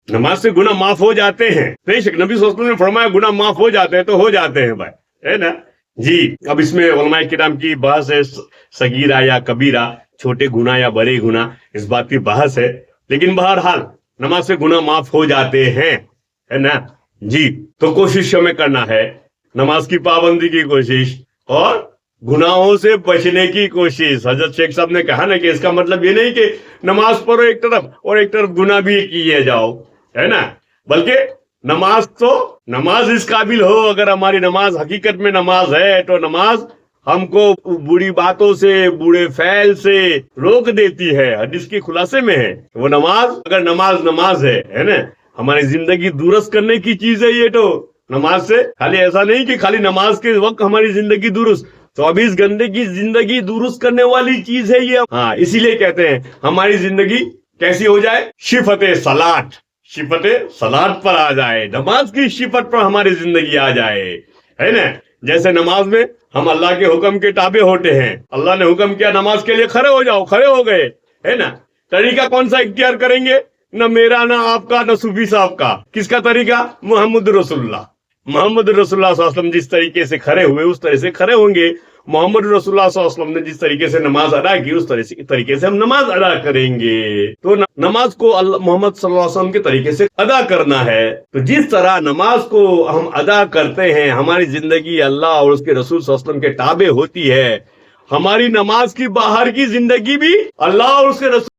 नमाज से गुनाह माफ हो जाते हैं। बेशक नबी सल्लल्लाहु अलैहि वसल्लम ने फरमाया गुनाह माफ हो जाते हैं तो हो जाते हैं भाई, है ना जी। अब इसमें उलमाए किराम की बहस है, सगीरा या कबीरा, छोटे गुनाह या बड़े गुनाह, इस बात की बहस है। लेकिन बहरहाल नमाज से गुनाह माफ हो जाते हैं, है ना जी। तो कोशिश हमें करना है, नमाज की पाबंदी की कोशिश और गुनाहों से बचने की कोशिश। हजरत शेख साहब ने कहा ना कि इसका मतलब ये नहीं कि नमाज पढ़ो एक तरफ और एक तरफ गुनाह भी किए जाओ, है ना, बल्कि नमाज इस काबिल हो, अगर हमारी नमाज हकीकत में नमाज है तो नमाज हमको बुरी बातों से, बुरे फैल से रोक देती है। हदीस के खुलासे में है वो नमाज, अगर नमाज है ना, हमारी जिंदगी दुरुस्त करने की चीज है ये। तो नमाज से खाली ऐसा नहीं कि खाली नमाज के वक्त हमारी जिंदगी दुरुस्त, 24 घंटे की जिंदगी दुरुस्त करने वाली चीज है ये। हाँ, इसीलिए कहते हैं हमारी जिंदगी कैसी हो जाए, शिफते सलात पर आ जाए, नमाज की शिफत पर हमारी जिंदगी आ जाए, है ना। जैसे नमाज में हम अल्लाह के हुक्म के ताबे होते हैं, अल्लाह ने हुक्म किया नमाज के लिए खड़े हो जाओ, खड़े हो गए, है ना। तरीका कौन सा इख्तियार करेंगे, न मेरा, न आपका, न सूफी साहब का, किसका तरीका, मोहम्मद रसूलुल्लाह सल्लल्लाहु अलैहि वसल्लम जिस तरीके से खड़े हुए उस तरह से खड़े होंगे। मोहम्मद रसूलुल्लाह सल्लल्लाहु अलैहि वसल्लम ने जिस तरीके से नमाज अदा की उस तरीके से हम नमाज अदा करेंगे। तो नमाज को मोहम्मद सल्लल्लाहु अलैहि वसल्लम के तरीके से अदा करना है। तो जिस तरह नमाज को हम अदा करते हैं, हमारी जिंदगी अल्लाह और उसके रसूल सल्लल्लाहु अलैहि वसल्लम के ताबे होती है। हमारी नमाज की बाहर की जिंदगी भी अल्लाह और उसके रसूल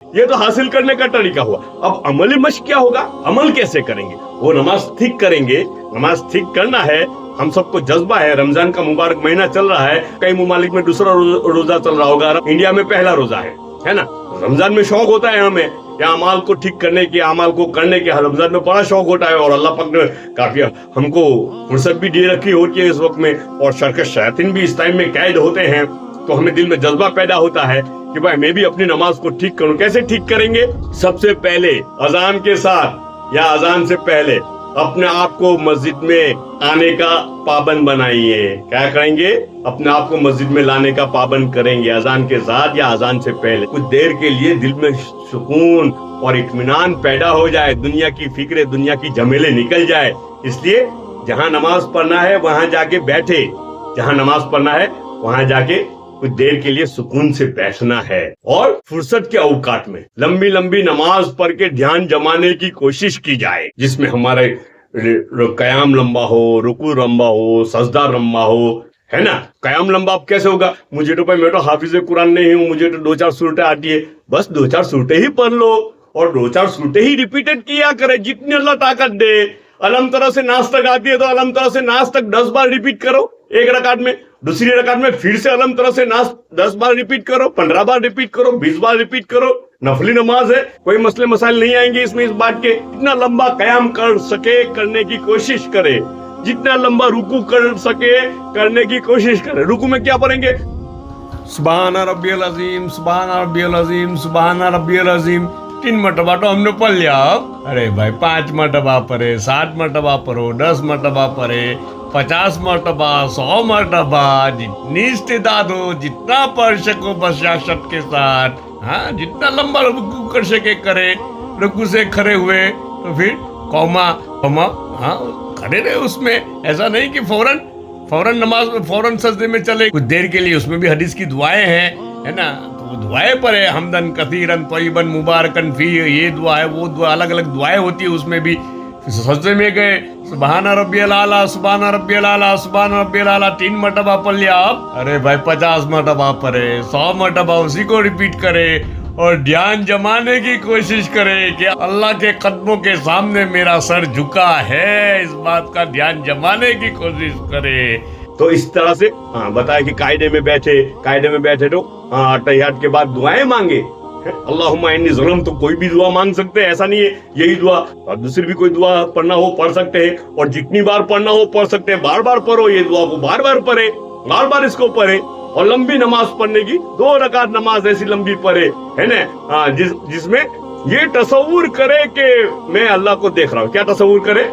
ये तो हासिल करने का तरीका हुआ। अब अमली मश्क क्या होगा, अमल कैसे करेंगे, वो नमाज ठीक करेंगे। नमाज ठीक करना है, हम सबको जज्बा है। रमजान का मुबारक महीना चल रहा है, कई मुमालिक में दूसरा रोजा चल रहा होगा, इंडिया में पहला रोजा है ना। रमजान में शौक होता है हमें या अमाल को ठीक करने के, अमाल को करने के, रमजान में बड़ा शौक होता है। और अल्लाह पाक ने काफी हमको फुर्सत भी दे रखी होती है इस वक्त में, और शरकत शैतान भी इस टाइम में कैद होते हैं। तो हमें दिल में जज्बा पैदा होता है कि भाई मैं भी अपनी नमाज को ठीक करूं। कैसे ठीक करेंगे, सबसे पहले अजान के साथ या अजान से पहले अपने आप को मस्जिद में आने का पाबंद बनाइए। क्या करेंगे, अपने आप को मस्जिद में लाने का पाबंद करेंगे, अजान के साथ या अजान से पहले। कुछ देर के लिए दिल में सुकून और इत्मीनान पैदा हो जाए, दुनिया की फिक्र, दुनिया की झमेले निकल जाए। इसलिए जहाँ नमाज पढ़ना है वहां जाके बैठे, जहाँ नमाज पढ़ना है वहां जाके कुछ देर के लिए सुकून से बैठना है। और फुर्सत के औकात में लंबी लंबी नमाज पढ़ के ध्यान जमाने की कोशिश की जाए, जिसमें हमारे कयाम लंबा हो, रुकू लंबा हो, सजदा लंबा हो, है ना। कयाम लंबा अब कैसे होगा, मुझे तो भाई मैं तो हाफिज कुरान नहीं हूँ, मुझे तो 2-4 सूरतें आती है, बस 2-4 सूरतें ही पढ़ लो और 2-4 सूरतें ही रिपीटेड किया करे, जितनी अल्लाह ताकत दे। अलम तरह से नास तक आती है तो अलम तरह से नास तक 10 बार रिपीट करो एक रकात में, दूसरी रकात में फिर से अलम तरह से नास 10 बार रिपीट करो, 15 बार रिपीट करो, 20 बार रिपीट करो। नफली नमाज है, कोई मसले मसाइल नहीं आएंगे इसमें इस बात के। जितना लंबा कयाम कर सके करने की कोशिश करे, जितना लंबा रुकू कर सके करने की कोशिश करे। रुकू में क्या पढ़ेंगे, सुभान रब्बियल अजीम, सुभान रब्बियल अजीम, सुभान रब्बियल अजीम। 3 मरतबा तो हमने पढ़ लिया। अरे भाई 5 मरतबा पढ़े, 7 मरतबा पढ़ो, 10 मरतबा पढ़े, 50 मरतबा 100 मरतबा, जितनी इस्तेदाद हो, जितना पढ़ सको बशाशत के साथ, हाँ, जितना लंबा रुकू कर सके करे, रुकू से खड़े हुए तो फिर कौमा, हाँ, खड़े रहे उसमें। ऐसा नहीं कि फौरन नमाज में फौरन सजदे में चले, कुछ देर के लिए उसमें भी हदीस की दुआएं हैं, है ना, तो दुआएं पढ़े, हमदन कसीरन तय्यबन मुबारकन फी, ये दुआ है, वो दुआ, अलग अलग दुआएं होती है उसमें भी। सजदे में गए, सुबहान रब्बियल आला, सुबहान रब्बियल आला, सुबहान रब्बियल आला 3 मरतबा पढ़ लिया आप, अरे भाई 50 मरतबा पढ़े, 100 मरतबा उसी को रिपीट करे और ध्यान जमाने की कोशिश करे कि अल्लाह के कदमों के सामने मेरा सर झुका है, इस बात का ध्यान जमाने की कोशिश करे। तो इस तरह से बताया कि कायदे में बैठे तो तहियात के बाद दुआएं मांगे, अल्लाहुम्मा इन्नी ज़लम, तो कोई भी दुआ मांग सकते हैं, ऐसा नहीं है यही दुआ, और दूसरी भी कोई दुआ पढ़ना हो पढ़ सकते हैं, और जितनी बार पढ़ना हो पढ़ सकते हैं, बार बार पढ़ो ये दुआ को, बार बार पढ़े, बार बार इसको पढ़े, और लंबी नमाज पढ़ने की 2 रकात नमाज ऐसी लंबी पढ़े, है ना, जिसमें ये तसव्वुर करे कि मैं अल्लाह को देख रहा हूँ। क्या तसव्वुर करे?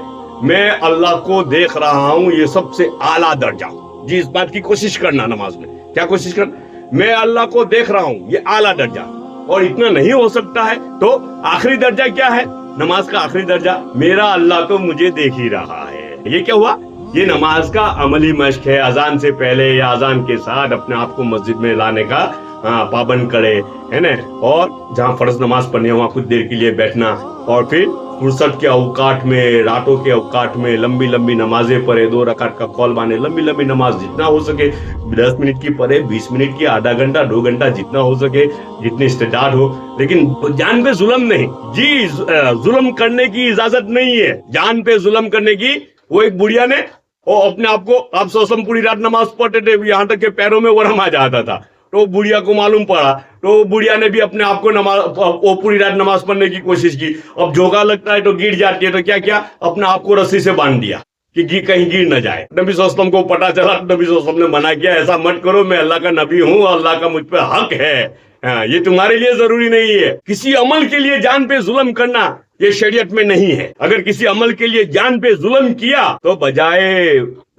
मैं अल्लाह को देख रहा हूँ, ये सबसे आला दर्जा जी, इस बात की कोशिश करना नमाज में। क्या कोशिश करना? मैं अल्लाह को देख रहा हूँ, ये आला दर्जा। और इतना नहीं हो सकता है तो आखिरी दर्जा क्या है? नमाज का आखिरी दर्जा, मेरा अल्लाह तो मुझे देख ही रहा है। ये क्या हुआ? ये नमाज का अमली मश्क है। अजान से पहले या अजान के साथ अपने आप को मस्जिद में लाने का पाबंद करे, है ना, और जहाँ फर्ज नमाज पढ़नी है वहाँ कुछ देर के लिए बैठना, और फिर फुर्सत के औकात में, रातों के औकात में लंबी लंबी नमाजें पढ़े, 2 रकात का कौल बाने, लंबी लंबी नमाज जितना हो सके, 10 मिनट की पढ़े, 20 मिनट की, आधा घंटा 2 घंटा, जितना हो सके, जितनी इस्तेदाद हो, लेकिन जान पे जुल्म नहीं जी, जुल्म करने की इजाजत नहीं है, जान पे जुल्म करने की। वो एक बुढ़िया ने अपने आप को, आप सोचम पूरी रात नमाज पढ़ते थे, यहाँ तक के पैरों में वरम आ जाता था, तो बुढ़िया को मालूम पड़ा, तो बुढ़िया ने भी अपने आप को वो पूरी रात नमाज पढ़ने की कोशिश की। अब झोंका लगता है तो गिर जाती है, तो क्या किया, अपने आप को रस्सी से बांध दिया कि कहीं गिर न जाए। नबी सल्लल्लाहु को पता चला, नबी सल्लल्लाहु ने मना किया, ऐसा मत करो, मैं अल्लाह का नबी हूँ, अल्लाह का मुझ पे हक है, ये तुम्हारे लिए जरूरी नहीं है। किसी अमल के लिए जान पे जुल्म करना ये शरीयत में नहीं है। अगर किसी अमल के लिए जान पे जुल्म किया तो बजाय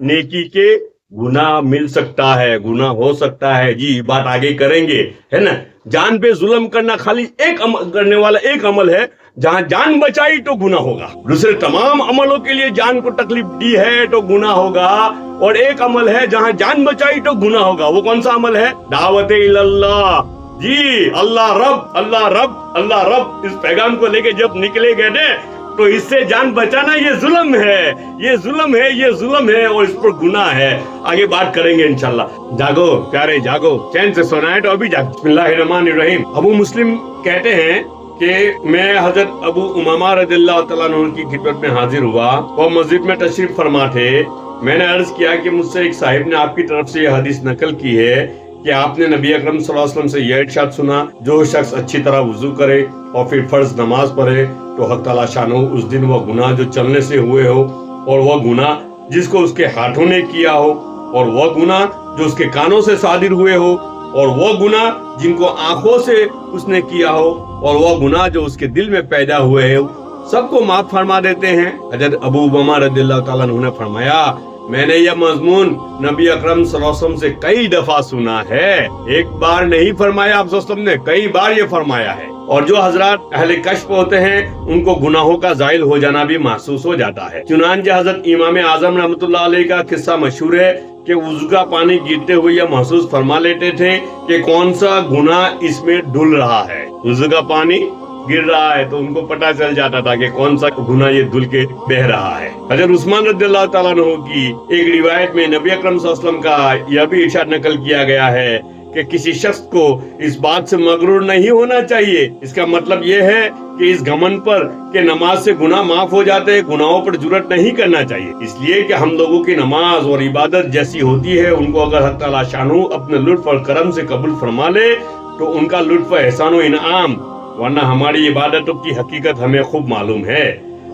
नेकी के गुनाह मिल सकता है, गुनाह हो सकता है जी, बात आगे करेंगे, है ना। जान पे जुल्म करना खाली एक अमल करने वाला एक अमल है, जहां जान बचाई तो गुनाह होगा। दूसरे तमाम अमलों के लिए जान को तकलीफ दी है तो गुनाह होगा, और एक अमल है जहां जान बचाई तो गुनाह होगा। वो कौन सा अमल है? दावत इल्लल्लाह जी, अल्लाह रब, अल्लाह रब, अल्लाह रब, इस पैगाम को लेके जब निकले गए ना, तो इससे जान बचाना ये जुल्म है, ये जुल्म है, ये जुल्म है, और इस पर गुनाह है। आगे बात करेंगे इंशाल्लाह। जागो प्यारे, जागो, चैन से सोना है तो अभी जागो। बिस्मिल्लाहिर्रहमानिर्रहीम। अबू मुस्लिम कहते हैं कि मैं हजरत अबू उमामा रज़ियल्लाहु तआला अन्हु की खिदमत में हाजिर हुआ, वो मस्जिद में तशरीफ फरमा थे। मैंने अर्ज किया कि मुझसे एक साहिब ने आपकी तरफ से यह हदीस नकल की है कि आपने नबी अकरम सल्लल्लाहु अलैहि वसल्लम से यह इरशाद सुना, जो शख्स अच्छी तरह वुजू करे और फिर फर्ज नमाज पढ़े तो हक ताला शानहू उस दिन वह गुनाह जो चलने से हुए हो, और वह गुनाह जिसको उसके हाथों ने किया हो, और वह गुनाह जो उसके कानों से सादिर हुए हो, और वह गुनाह जिनको आंखों से उसने किया हो, और वह गुनाह जो उसके दिल में पैदा हुए हो, सबको माफ फरमा देते हैं। हजरत अबू उमामा रज़ियल्लाहु तआला अन्हु ने फरमाया, मैंने यह मजमून नबी अकरम सल्लल्लाहु अलैहि वसल्लम से कई दफा सुना है, एक बार नहीं फरमाया आप सल्लल्लाहु अलैहि वसल्लम ने, कई बार ये फरमाया है। और जो हजरत अहले कश्फ होते हैं उनको गुनाहों का ज़ाइल हो जाना भी महसूस हो जाता है। चुनांचे हजरत इमाम आजम रहमतुल्लाह अलैह का किस्सा मशहूर है कि वुज़ू का पानी गिरते हुए यह महसूस फरमा लेते थे कि कौन सा गुनाह इसमें डुल रहा है। वुज़ू का पानी गिर रहा है तो उनको पता चल जाता था कि कौन सा गुनाह ये धुल के बह रहा है। हजरत उस्मान रज़ियल्लाहु तआला अन्हु की एक रिवायत में नबी अकरम सल्लल्लाहु अलैहि वसल्लम का यह भी इरशाद नकल किया गया है कि किसी शख्स को इस बात से मगरूर नहीं होना चाहिए। इसका मतलब यह है कि इस घमंड पर कि नमाज से गुनाह माफ हो जाते हैं, गुनाहों पर जुर्रत नहीं करना चाहिए। इसलिए कि हम लोगों की नमाज और इबादत जैसी होती है, उनको अगर हक ताला शानहू अपने लुत्फ और करम से कबूल फरमा ले तो उनका लुत्फ एहसान व इनाम, वरना हमारी इबादतों की हकीकत हमें खूब मालूम है।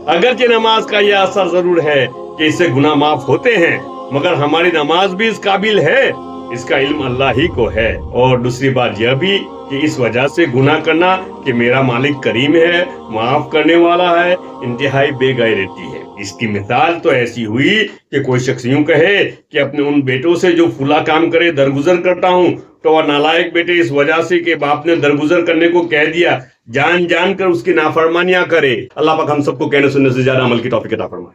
अगरचे नमाज का यह असर जरूर है कि इससे गुनाह माफ होते हैं, मगर हमारी नमाज भी इस काबिल है, इसका इल्म अल्लाह ही को है। और दूसरी बात यह भी कि इस वजह से गुनाह करना कि मेरा मालिक करीम है, माफ करने वाला है, इंतहाई बेगैरती है। اس کی مثال تو ایسی ہوئی کہ کوئی شخص یوں کہے کہ اپنے ان بیٹوں سے جو فلا کام کرے درگزر کرتا ہوں، تو وہ نالائق بیٹے اس وجہ سے کہ باپ نے درگزر کرنے کو کہہ دیا جان جان کر اس کی نافرمانیاں کرے۔ اللہ پاک ہم سب کو کہنے سننے سے زیادہ عمل کی توفیق عطا فرمائے۔